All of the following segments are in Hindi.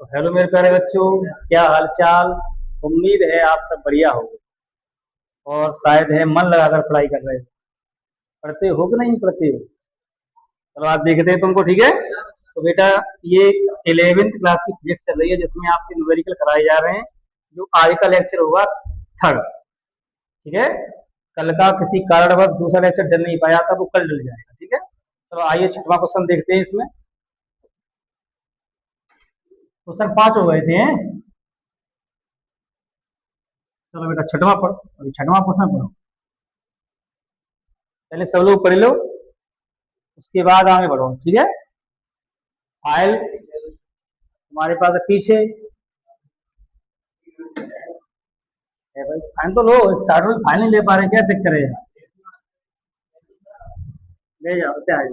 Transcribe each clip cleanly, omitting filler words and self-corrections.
तो हेलो मेरे प्यारे बच्चों, क्या हाल चाल। उम्मीद है आप सब बढ़िया हो और शायद है मन लगाकर पढ़ाई कर रहे हो। पढ़ते हो कि नहीं पढ़ते हो? चलो आज देखते हैं तुमको, ठीक है। तो बेटा, ये 11वीं क्लास की फिजिक्स चल रही है जिसमें आपके न्यूमेरिकल कराए जा रहे हैं। जो आज का लेक्चर होगा थर्ड, ठीक है। कल का किसी कारणवश दूसरा लेक्चर डल नहीं पाया था, वो कल डल जाएगा, ठीक है। चलो आइए छठवां क्वेश्चन देखते हैं। इसमें क्वेश्चन 5 हो गए थे। चलो बेटा छठवां पढ़ो, अभी छठवां क्वेश्चन पढ़ो। पहले सब लोग पढ़ लो, उसके बाद आगे बढ़ो, ठीक है। फाइल तुम्हारे पास है पीछे है भाई। फाइन तो लो, एक साइड में फाइन नहीं ले पा रहे, क्या चक्कर है यार? ले जाओ क्या है?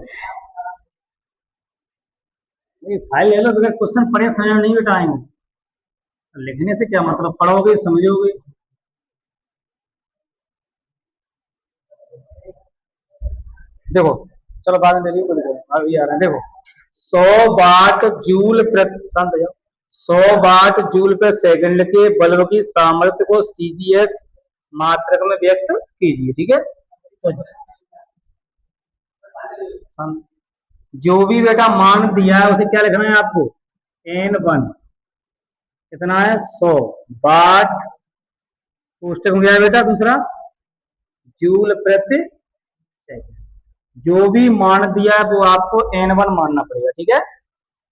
नहीं फाइल ले लो, बगैर क्वेश्चन पढ़े समझ में नहीं बेटा आएंगे। लिखने से क्या मतलब, पढ़ोगे समझोगे। देखो, चलो बाद में देखिए, अभी आ रहा है देखो। 100 वाट जूल प्रति, शांत हो जाओ। 100 वाट जूल प्रति सेकंड के बल्ब की सामर्थ्य को सीजीएस मात्रक में व्यक्त कीजिए, ठीक है। तो जो भी बेटा मान दिया है उसे क्या लिखना है आपको? N1 कितना है? 100 वाट, कोष्टक में गया है बेटा दूसरा, जूल प्रति सेकंड। जो भी मान दिया है वो आपको N1 मानना पड़ेगा, ठीक है।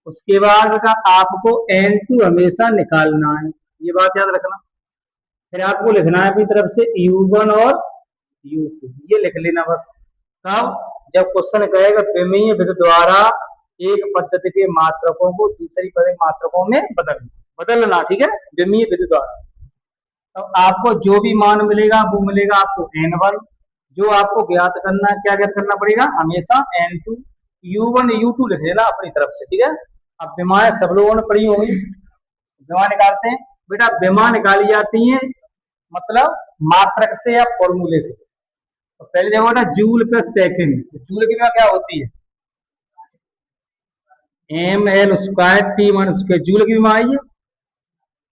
उसके बाद बेटा आपको N2 हमेशा निकालना है, ये बात याद रखना। फिर आपको लिखना है अपनी तरफ से U1 और U2, ये लिख लेना बस। कब? जब क्वेश्चन कहेगा विमीय विधि द्वारा एक पद्धति के मात्रकों को दूसरी मात्रकों में बदलना, ठीक है, विमीय विधि द्वारा। तो आपको जो भी मान मिलेगा वो मिलेगा आपको N1। जो आपको ज्ञात करना है, क्या ज्ञात करना पड़ेगा? हमेशा N2। U1 U2 लिख लेना अपनी तरफ से, ठीक है। अब विमाएं सब लोगों ने पढ़ी होंगी। विमा निकालते हैं बेटा, विमा निकाली जाती है मतलब मात्रक से या फॉर्मूले से। तो पहले देखो बेटा, जूल पर सेकंड, जूल की विमा क्या होती है? ml² T⁻², जूल की विमा आई है,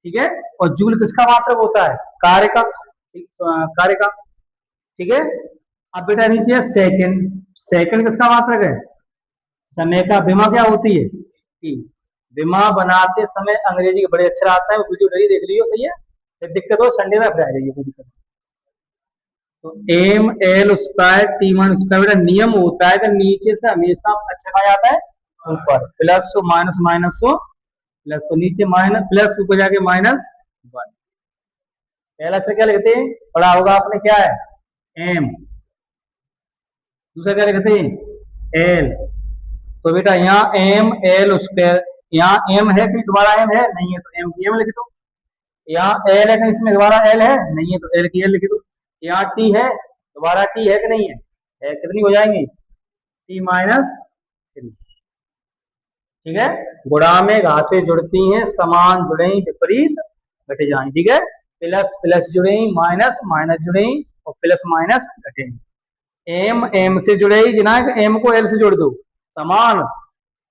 ठीक है। और जूल किसका मात्रक होता है? कार्य का, कार्य का, ठीक है। अब बेटा नीचे है सेकंड, सेकंड किसका मात्रक है? समय का। विमा क्या होती है? टी। विमा बनाते समय अंग्रेजी के बड़े अक्षर आता है, वो वीडियो नहीं देख लियो, सही है। फिर दिक्कत हो संडे में फिर आ जाइए, कोई दिक्कत। तो ml² T⁻² बेटा नियम होता है कि नीचे से हमेशा अक्षर आ जाता है ऊपर, प्लस हो माइनस, माइनस हो प्लस, तो नीचे माइनस प्लस, ऊपर जाके -1। पहला अक्षर क्या लिखते हैं? पढ़ा होगा आपने, क्या है? एम। दूसरा क्या लिखते हैं? एल। तो बेटा यहाँ ml², यहाँ एम है कि दोबारा एम है? नहीं है, तो एम की एम लिख दो। यहाँ एल है कि इसमें दोबारा एल है? नहीं है, तो एल की एल लिख दो। यहाँ टी है, दोबारा टी है कि नहीं है? कितनी हो जाएंगी? T-3, ठीक है। गुणा में घातें जुड़ती हैं, समान जुड़े विपरीत घट जाए, ठीक है। प्लस प्लस जुड़े, माइनस माइनस जुड़े और प्लस माइनस घटे। एम एम से जुड़ेगी ना, एम को एल से जोड़ दो, समान।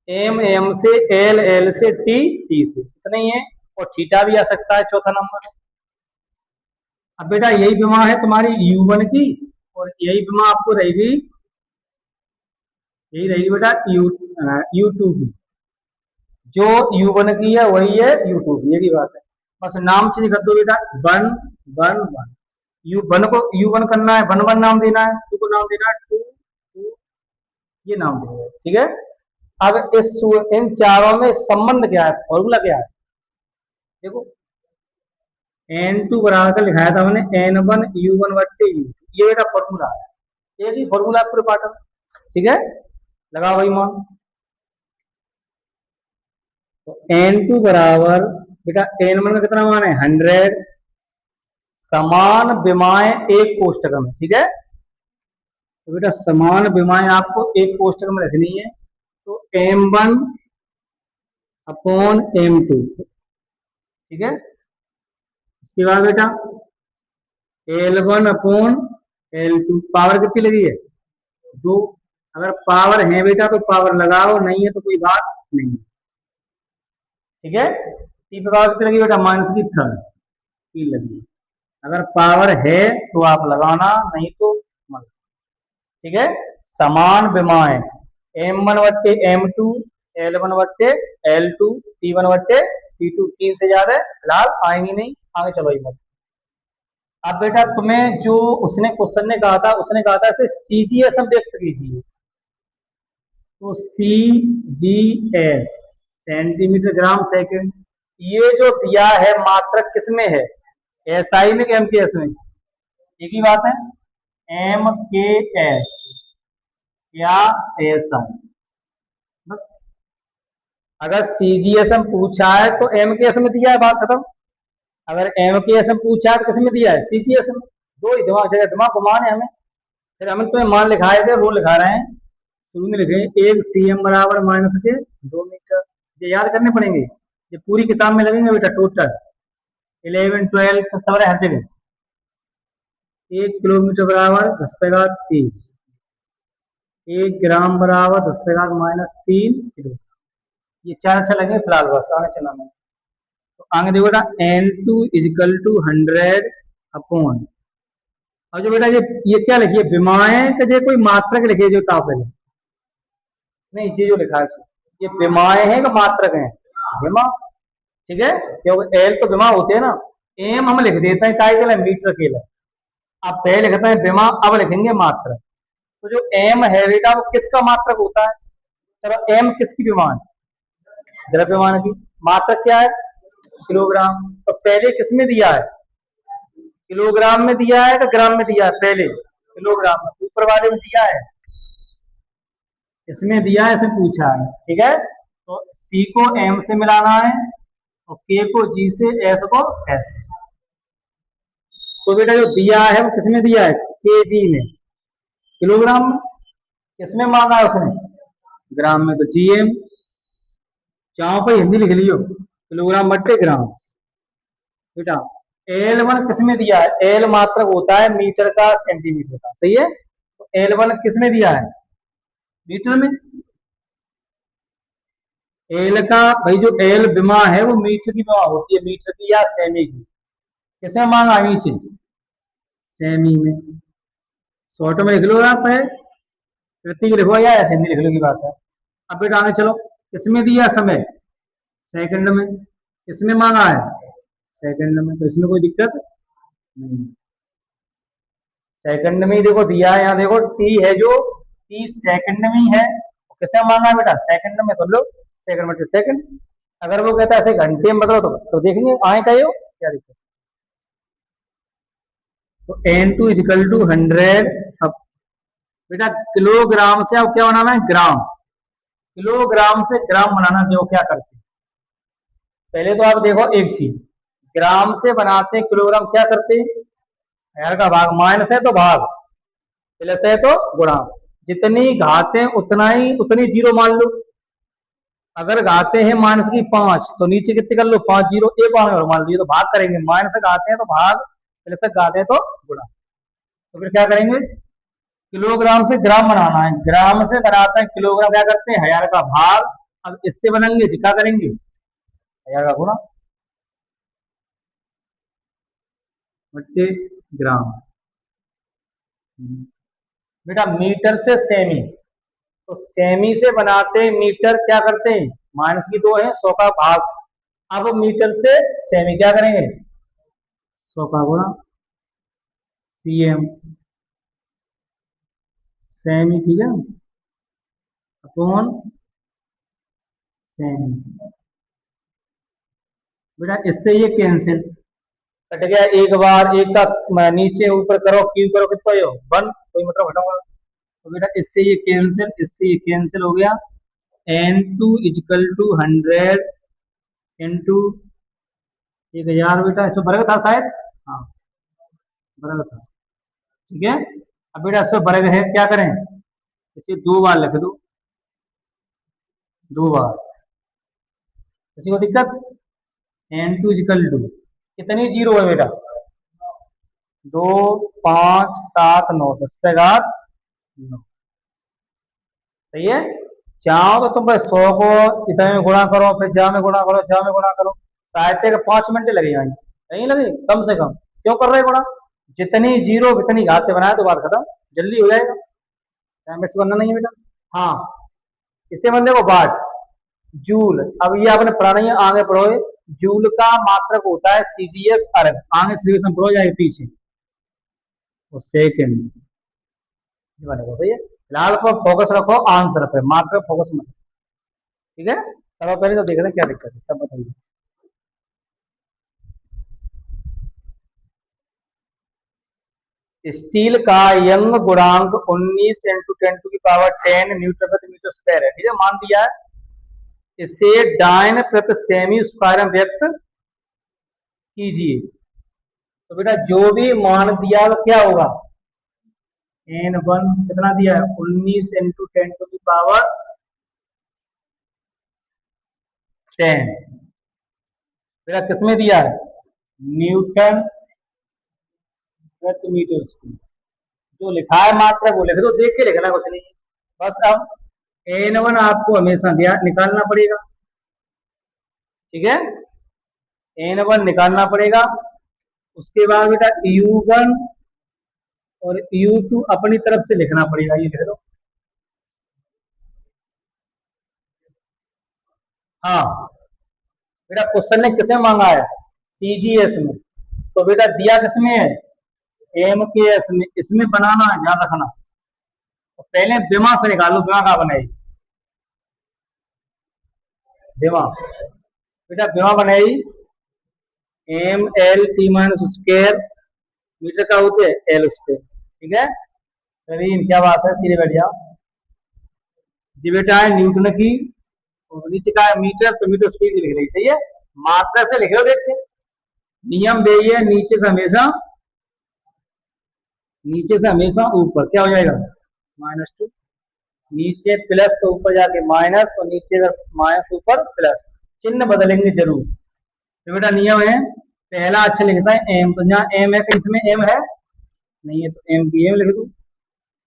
एम एम से, एल एल से, टी टी से, इतना ही है। और थीटा भी आ सकता है चौथा नंबर। अब बेटा यही विमा है तुम्हारी U1 की, और यही विमा आपको रहेगी, यही रहेगी बेटा U2 की। जो U1 की है वही है U2 की, ये भी बात है। बस नाम चेंज कर दो बेटा, 1 1 1। U1 को U1 करना है 1 1 नाम देना है, 2 को नाम देना है 2 2, ये नाम देना है, ठीक है। अब इन चारों में संबंध क्या है, फॉर्मूला क्या है? देखो, N2 बराबर का लिखाया था हमने N1 U1 बट्टे U2, ये बेटा फॉर्मूला है। एक ही फॉर्मूला पूरे पाठ में, ठीक है। लगा वही मान। तो N2 बराबर बेटा N1 का कितना मान है? 100। समान विमाएं एक कोष्टक में, ठीक है। तो बेटा समान विमाएं आपको एक कोष्टक में रखनी है। तो M1 अपॉन M2, ठीक है। उसके बाद बेटा L1 अपॉन L2, पावर कितनी लगी है? 2। अगर पावर है बेटा तो पावर लगाओ, नहीं है तो कोई बात नहीं, ठीक है। टी पे पावर कितनी लगी बेटा? माइनस की थर्ड टी लगी। अगर पावर है तो आप लगाना, नहीं तो मत। ठीक है। समान विमाएं एम वन बट्टे एम टू, एल वन बट्टे एल टू, टी वन बट्टे टी टू, तीन से ज्यादा फिलहाल आएंगी नहीं। आगे चलो ये मत। अब बेटा तुम्हें जो उसने क्वेश्चन ने कहा था, उसने कहा था इसे सीजीएस हम व्यक्त कीजिए। तो C G S, centimetre gram second, ये जो दिया है मात्रक किसमें है? एसआई में कि एम के एस में? एक ही बात है, एम के एस या एसआई, बस। अगर सीजीएस हम पूछा है तो एम के एस में दिया है, बात खत्म। अगर एम के एस में पूछा है तो किसमें दिया है? सीजीएस में। दो ही दिमाग जगह दिमाग घुमाने हमें। फिर हम तुम्हें मान लिखाए थे वो लिखा रहे हैं। शुरू में लिखे एक सीएम बराबर माइनस के 2 मीटर। ये याद करने पड़ेंगे, ये पूरी किताब में लगेंगे बेटा टोटल 11 12 सब हर जगह। 1 किलोमीटर बराबर 10 पे 3, 1 ग्राम बराबर 10 पे -3 किलो। ये चार अच्छा लगे फिलहाल, बस आगे चला मैं। तो आगे देखो बेटा N2 इजिकल टू 100 अपॉन। और जो बेटा ये क्या लिखिए? विमाएं का जो कोई मात्रक लिखिए जो ताप है। नहीं, ये जो लिखा है ये विमाएं हैं कि मात्रक हैं? विमा। ठीक है, क्योंकि एल तो विमा होते हैं ना। एम हम लिख देते हैं काय के लिए? मीटर के लिए। अब पहले लिखते हैं विमा, अब लिखेंगे मात्रक। तो जो एम है बेटा वो किसका मात्रक होता है? चलो एम किसकी विमान? द्रव्यमान की। मात्रक क्या है? किलोग्राम। तो पहले किसमें दिया है? किलोग्राम में दिया है कि ग्राम में दिया है? पहले किलोग्राम में। ऊपर वाले में दिया है, इसमें दिया है, इसमें पूछा है। ठीक है, तो सी को एम से मिलाना है और के को जी से, एस को एस से। तो बेटा जो दिया है वो किसमें दिया है? के जी में। किलोग्राम में। किसमें मांगा है उसने? ग्राम में। तो जीएम, चाहो पर हिंदी लिख लियो, किलोग्राम बट्टे ग्राम। बेटा एल वन किसमें दिया है? एल मात्रक होता है मीटर का, सेंटीमीटर का, सही है। तो एल वन किसमें दिया है? मीटर में। एल का भाई जो एल विमा है वो मीटर की विमा होती है, मीटर की या सेमी की। किसमें मांगा? नीचे सेमी में। शॉर्ट में लिख लो आप है, प्रतीक लिखो या ऐसे हिंदी लिख लो की बात है। अब बेटा आगे चलो, किसमें दिया समय? सेकंड में। किसमें मांगा है? सेकंड में। तो इसमें कोई दिक्कत नहीं। सेकंड में ही देखो दिया है, यहाँ देखो टी है जो टी सेकंड में ही है। किसमें मांगा है बेटा? सेकंड में। तो लो सेकंड में सेकंड। अगर वो कहता है ऐसे घंटे में बदलो तो देखेंगे आए कहे हो क्या दिक्कत। तो N2 इजिकल टू 100। अब बेटा किलोग्राम से अब क्या बनाना है? ग्राम। किलोग्राम से ग्राम बनाना, देखो क्या करते हैं। पहले तो आप देखो एक चीज, ग्राम से बनाते हैं किलोग्राम, क्या करते हैं? यार का भाग, माइनस है तो भाग, प्लस है तो गुणा। जितनी घातें उतना ही उतनी जीरो मान लो। अगर घाते हैं माइनस की 5 तो नीचे कितने कर लो? 5 जीरो, एक और मान लीजिए तो भाग करेंगे। माइनस से घाते हैं तो भाग, प्लस से घाते हैं तो गुणा। तो फिर क्या करेंगे? किलोग्राम से ग्राम बनाना है, ग्राम से बनाते हैं किलोग्राम, क्या करते हैं? 1000 का भाग। अब इससे बनेंगे जी, क्या करेंगे? 1000 का गुणा बट्टे ग्राम। बेटा मीटर से सेमी, तो सेमी से बनाते हैं मीटर, क्या करते हैं? माइनस की 2 है, 100 का भाग। अब मीटर से सेमी क्या करेंगे? 100 का गुणा सीएम, सेमी, ठीक है, अपॉन सेमी। बेटा इससे ये कैंसिल कट गया, एक बार एक का नीचे ऊपर करो, क्यू करो, कितना हो 1, कोई मतलब घटाओ। तो बेटा इससे ये कैंसिल, इससे ये कैंसिल हो गया। N2 is equal to 100 into 1000। बेटा इसमें वर्ग था शायद, हाँ वर्ग था, ठीक है। अब बेटा इस पर वर्ग है, क्या करें? इसे 2 बार लिख दो, 2 बार। किसी को दिक्कत? N2 इजिकल टू कितनी जीरो है बेटा? 2 5 7 9, 10 पे 9, सही है। चाहो तो तुम 100 को इतने में गुणा करो, फिर जा में गुणा करो, जा में गुणा करो, साहित्य के 5 मिनट लगे यहाँ, नहीं लगे कम से कम। क्यों कर रहे बड़ा, जितनी जीरो कितनी घात से बनाए तो बात खत्म, जल्दी हो जाएगा, टाइम वेस्ट करना नहीं है बेटा। हाँ, इसे बंदे को बाट, जूल, अब ये आपने पुराना ही आगे पढ़ो, जूल का मात्रक होता है सीजीएस अर्ग, आगे सिलेबस पढ़ो जाएगा पीछे, वो सेकंड, ये बनेगा सही है। फिलहाल पर फोकस रखो आंसर पे, मात्र फोकस मत, ठीक है। चलो पहले तो देख रहे हैं क्या दिक्कत है, तब बताइए। स्टील का यंग गुणांक 19 into 10 to the power 10 newton प्रति मीटर स्क्वायर है, ठीक है, मान दिया है। इसे डायन प्रति सेमी स्क्वायर में व्यक्त कीजिए। तो बेटा जो भी मान दिया वो क्या होगा, n1 कितना दिया है, 19 × 10 टू द पावर 10, बेटा किसमें दिया है, न्यूटन प्रति मीटर स्क्वायर। जो लिखा है मात्रा वो लिख दो, देख के लिखना कुछ नहीं है बस। अब n1 आपको हमेशा निकालना पड़ेगा, ठीक है, n1 निकालना पड़ेगा। उसके बाद बेटा u1 और u2 अपनी तरफ से लिखना पड़ेगा, ये लिख दो। हाँ बेटा क्वेश्चन ने किसमें मांगा है, सीजीएस में, तो बेटा दिया किसमें है, एम के एस में, इसमें बनाना है, ध्यान रखना। तो पहले बिमा से निकालो, बिमा कहाँ बनाई, बिमा, बेटा बिमा बनाई M L T minus square, metre का होते है एल स्क्वायर, ठीक है। नवीन क्या बात है, सीधे बैठ जाओ जी। बेटा है न्यूटन की, और नीचे का है मीटर, तो मीटर स्पीड लिख रही, सही है, मात्रा से लिख लो, देख के नियम बे है, नीचे से हमेशा ऊपर क्या हो जाएगा, -2, नीचे प्लस तो ऊपर जाके माइनस, और नीचे माइनस ऊपर प्लस, चिन्ह बदलेंगे जरूर। तो बेटा नियम है, पहला अक्षर लिखता है एम, तो जहाँ एम है इसमें एम है नहीं है, तो एम की एम लिख दू।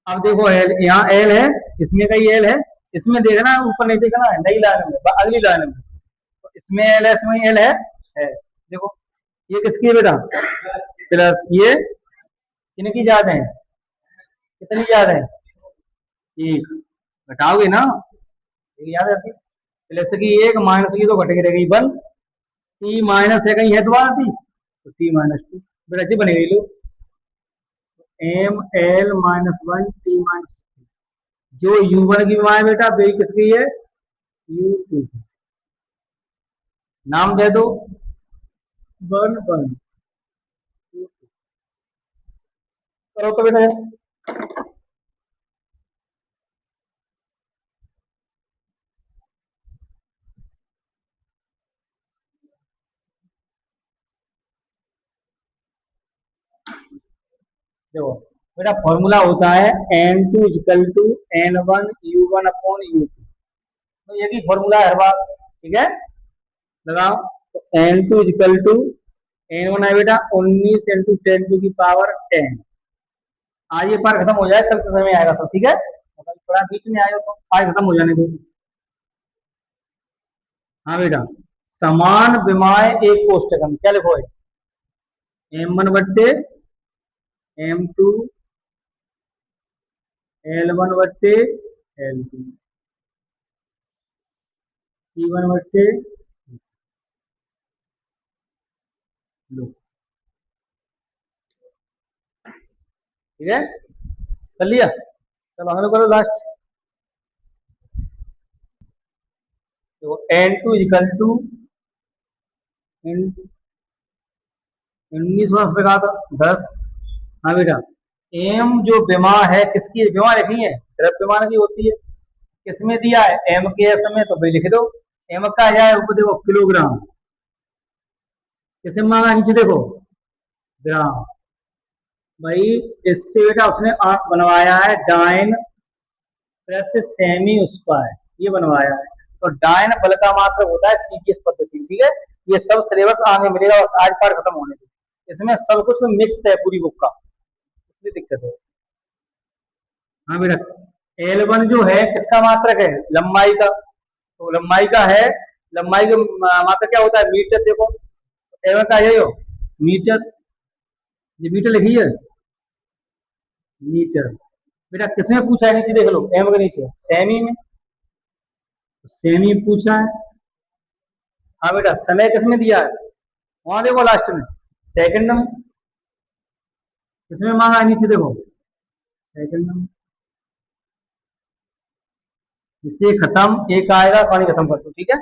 अब देखो एल, यहाँ एल है, इसमें कहीं एल है, इसमें देखना ऊपर नहीं देखना है, नई लाइन में, अगली लाइन में, तो इसमें एल है, इसमें एल है, देखो ये किसकी है बेटा, प्लस, ये किनकी ज्यादा है, कितनी ज्यादा है, एक, घटाओगे ना, एक याद रखिए, प्लस की एक, माइनस की तो घट के रहेगी 1, टी माइनस है कहीं है तो आती, तो t-2 बेटा जी बनेगी, लो एम एल -1 टी माइनस, जो u1 की मान है बेटा वे किसकी है, u2, नाम दे दो 1 1, करो तो बेटा, देखो बेटा फॉर्मूला होता है n2 equal to n1 u1 upon u2, तो यही फॉर्मूला है हर बार, ठीक है, लगाओ। तो n2 इक्वल टू n1 है बेटा 19 इंटू 10 टू द पावर 10, आज ये पार खत्म हो जाए, कल से समय आएगा सब, ठीक है, मतलब थोड़ा बीच में आए हो तो आज खत्म हो जाने दो। हाँ बेटा, समान विमाएं एक कोष्टक में क्या लिखो है, m1 बट्टे m2 L1 बट्टे L2 T1 बट्टे, लो ठीक है, कर लिया, चलो अगले करो लास्ट। देखो n2 इक्वल टू 19 पे कहा था 10, हाँ बेटा एम जो विमा है किसकी, विमा लिखी है, द्रव्यमान की होती है, किसमें दिया है, एम के एस में, तो भाई लिख दो, एम का है ऊपर देखो किलोग्राम, किसे मांगा नीचे देखो ग्राम, भाई इससे बेटा उसने बनवाया है डाइन प्रति सेमी स्क्वायर, ये बनवाया है, तो डाइन बल का मात्रक होता है सीजीएस पद्धति, ठीक है। ये सब सिलेबस आगे मिलेगा, बस आज पार्ट खत्म होने दो, इसमें सब कुछ मिक्स है पूरी बुक का, इसलिए दिक्कत है। हाँ बेटा L1 जो है किसका मात्रक है, लंबाई का, तो लंबाई का है लंबाई की मात्रा क्या होता है? मीटर। देखो एम का यही हो, मीटर। ये मीटर लिखी है, मीटर। बेटा किसमें पूछा है? नीचे देख लो, एम के नीचे सेमी में, सेमी पूछा है। हाँ बेटा, समय किसमें दिया है? वहां देखो लास्ट में, सेकंड में। किसमें मांगा है? नीचे देखो, सेकंड में। इससे खत्म, एक आएगा, पानी खत्म कर दो, ठीक है।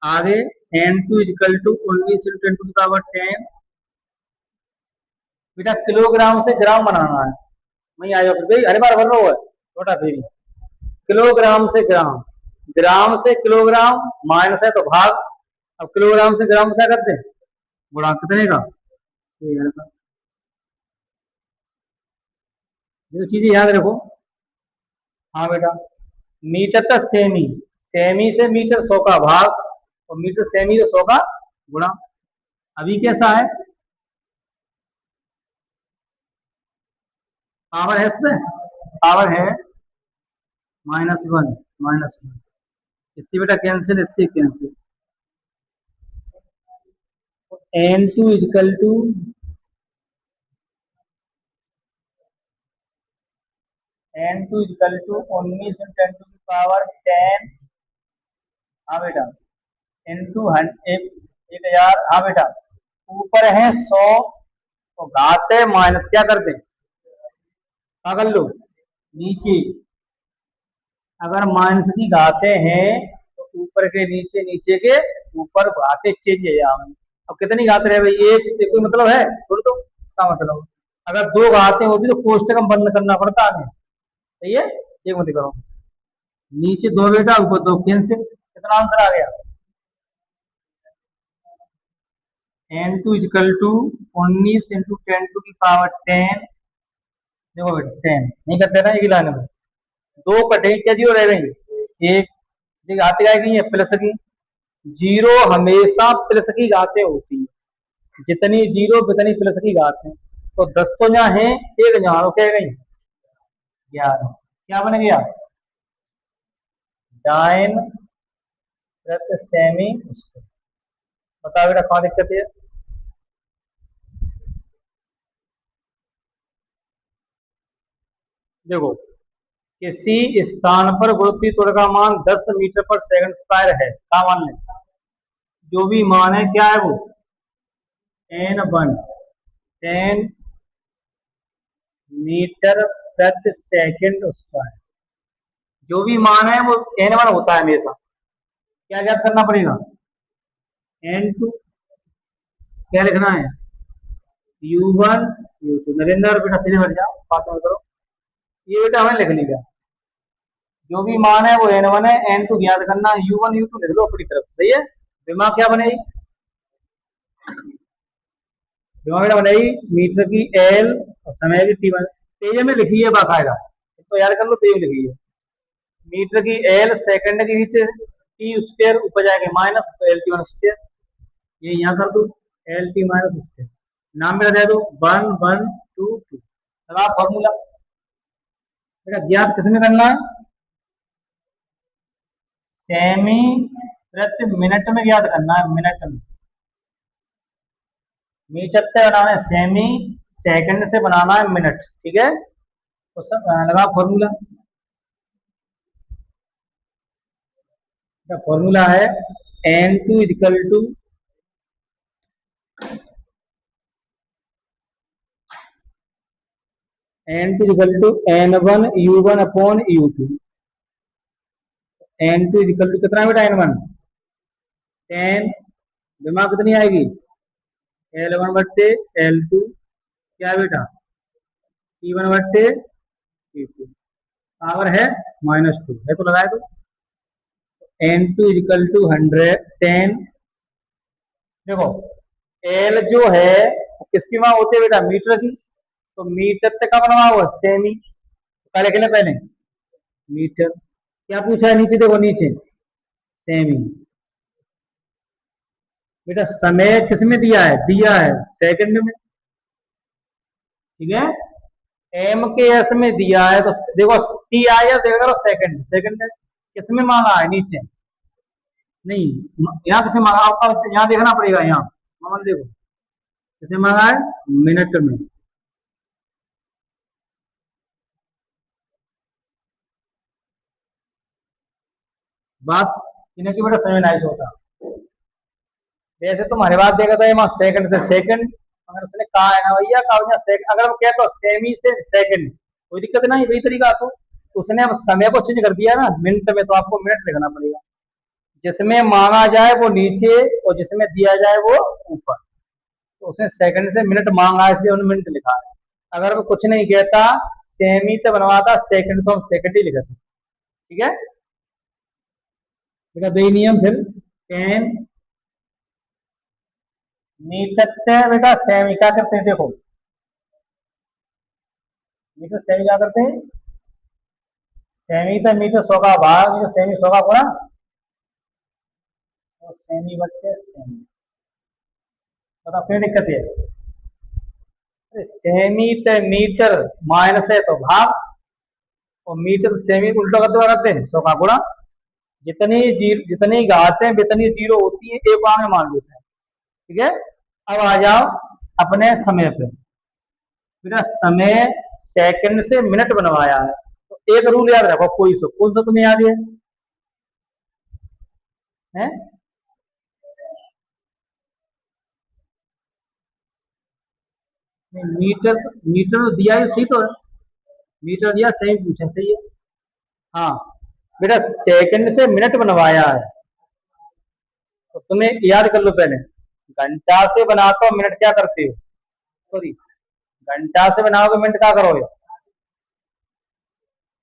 आगे एन टू इजकल टू 19 × 10 बेटा किलोग्राम से ग्राम बनाना है। वही आएगा फिर भाई, हर बार भर रहा हुआ है छोटा फिर। किलोग्राम से ग्राम, ग्राम से किलोग्राम माइनस है तो भाग। अब किलोग्राम से ग्राम क्या करते हैं? गुणा। कितने का? ये जो चीजें याद रखो। हाँ बेटा, मीटर तक सेमी, सेमी से मीटर 100 का भाग, और मीटर सेमी से 100 का गुणा। अभी कैसा है? पावर है इसमें, पावर है -1, -1। इससे बेटा कैंसिल, इससे cancel. N two is equal to, n two is equal to 19 × 10⁻⁰। हाँ बेटा, इंटू 1000। हाँ बेटा, ऊपर है 100, तो घात है माइनस, क्या कर दे? क्या कर लो? नीचे। अगर माइनस की घाते हैं तो ऊपर के नीचे, नीचे के ऊपर घाते चेंज है यहाँ। अब कितनी घात रहे भाई? एक, कोई मतलब है? छोड़ दो, क्या मतलब? अगर दो घातें होती तो कोष्टक हम बंद करना पड़ता आगे, सही है। एक मत करो, नीचे दो बेटा, ऊपर दो, कैंसिल। कितना आंसर आ गया? N two is equal to 19 × 10⁻⁰। देखो बेटा 10 नहीं करते ना, एक लाने में दो कटे, क्या जीरो रह गई? एक जगह आती आएगी, है प्लस की। जीरो हमेशा प्लस की घातें होती है, जितनी जीरो उतनी प्लस की घातें। तो 10 तो यहाँ है, एक यहाँ रुक गई, 11। क्या बन गया? डाइन प्रति सेमी। बताओ बेटा कहाँ दिक्कत है? देखो, किसी स्थान पर गुरुत्वीय त्वरण का मान 10 मीटर पर सेकंड स्क्वायर है, क्या मान लें? जो भी मान है क्या है वो? n1, 10 मीटर प्रति सेकंड स्क्वायर। जो भी मान है वो n1 होता है हमेशा। क्या याद करना पड़ेगा? n2 क्या लिखना है? u1 u2। नरेंद्र बेटा सीधे बैठ जाओ, बात मत करो। ये बेटा हमें लिख लिया, जो भी मान है वो n1 है, n2 याद करना, u1 u2 लिख लो अपनी तरफ, सही है। दिमाग क्या बनेगी? दिमाग क्या बनेगी? मीटर की एल और समय की टी1। पेज में लिखी है बाकायदा, तो याद कर लो, पेज में लिखी है। मीटर की एल सेकंड के नीचे टी स्क्वायर, ऊपर जाएंगे माइनस, तो एल टी वन स्क्वायर। ये यहाँ कर दो, एल टी माइनस स्क्वायर। नाम मेरा दे दो 1 1 2 2। लगा फॉर्मूला। बेटा ज्ञात किसमें करना है? सेमी प्रति मिनट में ज्ञात करना है, मिनट में। मीटर से बनाना है सेमी, सेकंड से बनाना है मिनट, ठीक है। तो सब लगा फॉर्मूला। फॉर्मूला है n2 is equal to, n2 is equal to n1 u1 upon u2। n2 is equal to कितना बेटा? n1 10। दिमाग कितनी आएगी? l1 बट्टे l2, क्या बेटा? t1 बट्टे t2। पावर है -2 है, तो लगाए दो। n2 is equal to 110। देखो एल जो है वो किसकी माँ होती है बेटा? मीटर की। तो मीटर तक का बनवा हुआ सेमी, क्या लिख लें पहले? मीटर। क्या पूछा है नीचे? देखो नीचे सेमी। बेटा समय किसमें दिया है? दिया है सेकंड में, ठीक है। एम के एस में दिया है, तो देखो टी आया, देखो सेकंड, सेकंड किसमें मांगा है? नीचे नहीं, यहाँ किसे मांगा आपका, यहाँ देखना पड़ेगा, यहाँ मामन देखो किसे मांगा है, मिनट में। बात इन्हें की बेटा समझ में आई होता। जैसे तुम्हारे बात देखा था ये सेकंड से सेकंड, अगर उसने कहा है ना भैया कहा सेकंड, अगर वो कहते हो सेमी से सेकंड कोई दिक्कत नहीं, वही तरीका तो उसने अब समय को चेंज कर दिया ना मिनट में, तो आपको मिनट लिखना पड़ेगा। जिसमें मांगा जाए वो नीचे और जिसमें दिया जाए वो ऊपर, तो उसने सेकंड से मिनट मांगा है, इसलिए उन्होंने मिनट लिखा है। अगर वो कुछ नहीं कहता, सेमी से बनवाता सेकंड, तो हम सेकंड ही लिखते। ठीक है बेटा, दो नियम फिर। 10 मीटर बेटा सेमी क्या करते हैं, देखो मीटर सेमी क्या करते हैं, सेमी तो मीटर 100 का भाग, मीटर सेमी 100 का गुणा, और सेमी बच्चे सेमी। बताओ क्या दिक्कत है, अरे सेमी तो मीटर माइनस है तो भाग, और मीटर सेमी उल्टा करते हैं 100 का गुणा। जितनी घातें जितनी जीरो होती है एक बार में मान लेते हैं। ठीक है, अब आ जाओ अपने समय पे। मेरा समय सेकंड से मिनट बनवाया है, तो एक रूल याद रखो, कोई सो कौन सा तुम्हें याद है? मीटर, मीटर तो दिया ही सही तो है, मीटर दिया सही पूछा, सही है। हाँ बेटा, सेकंड से मिनट बनवाया है, तो तुम्हें याद कर लो पहले, घंटा से बनाते हो मिनट क्या करते हो, सॉरी घंटा से बनाओगे मिनट क्या करोगे,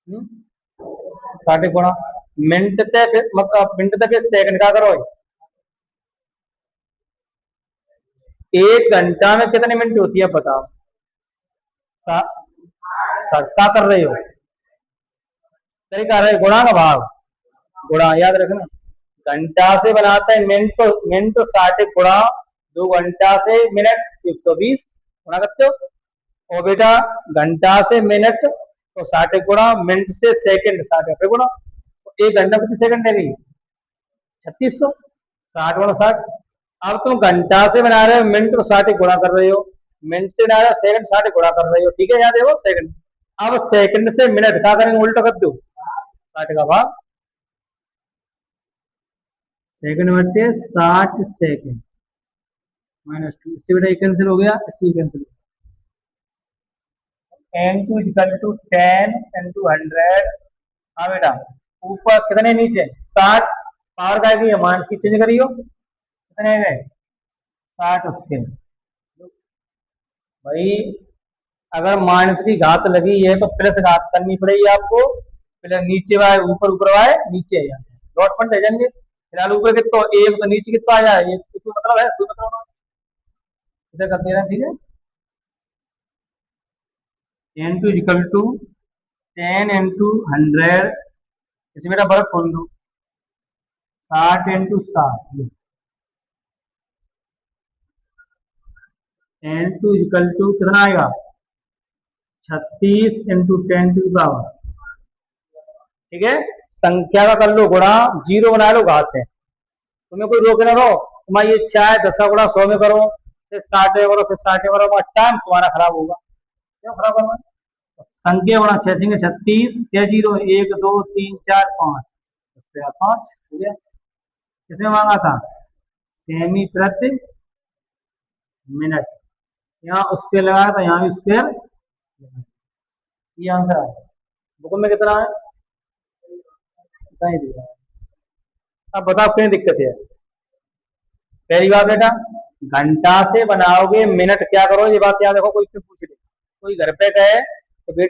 हम्म? साठ गुणा मिनट ते मतलब मिनट तक सेकंड क्या करोगे, एक घंटा में कितने मिनट होती है बताओ, क्या कर रहे हो, सही कर रहे हो, गुणा का भाग, गुणा याद रखना। घंटा से बनाते हैं मिनट, तो मिनट 60 गुणा 2 घंटा से मिनट 120 गुणा करते हो। और बेटा घंटा से मिनट तो 60 गुणा, मिनट से सेकंड 60 गुणा, तो एक घंटा कितने सेकंड है, 3600, 60 गुणा 60। अब तुम घंटा से बना रहे हो मिनट तो 60 गुणा कर रहे हो, मिनट से बना रहे हो सेकंड 60 गुणा कर रहे हो, ठीक है, याद है वो सेकंड। अब सेकंड से मिनट क्या करेंगे, उल्टा कर दो, 60 का भाग सेकंड बटे 60 सेकंड -2, इससे बेटा कैंसिल हो गया, इससे कैंसिल हो गया। n2 equal to 10 into 100। हाँ बेटा, ऊपर कितने नीचे 60, पावर का भी है माइनस की चेंज करियो, कितने गए 60 उसके भाई। अगर माइनस की घात लगी है तो प्लस घात करनी पड़ेगी आपको, प्लस नीचे वाले ऊपर, ऊपर वाले नीचे आ जाएंगे, डॉट पॉइंट रह जाएंगे। फिलहाल ऊपर कितना एक तो नीचे कितना आ जाए, इसमें मतलब है, कोई मतलब इधर कर दे रहे हैं, ठीक है। n2 इक्वल टू 10 इंटू 100, इसमें मेरा बर्फ खोल दो, 60 इंटू 60, n2 इक्वल टू कितना आएगा 36 इंटू 10 टू पावर, ठीक है। संख्या का कर लो गुणा, जीरो बना लो घात है, तुम्हें कोई रोक ना रहो, तुम्हारी इच्छा है 10 का गुणा 100 में करो, फिर 60 में करो, फिर 60 में करो, टाइम तुम्हारा खराब होगा, क्यों खराब होगा। संख्या गुणा 6 36, क्या जीरो 1 2 3 4 5, 5 हो गया। किसमें मांगा था, सेमी प्रति मिनट, यहाँ स्क्वायर लगाया था, यहाँ भी स्क्वायर, ये आंसर है। बुक में कितना है, नहीं दिया है। अब बताओ क्यों दिक्कत है। पहली बात बेटा, घंटा से बनाओगे मिनट क्या करो, ये बात याद रखो, कोई से पूछ ले, कोई घर पे गए तो बेटा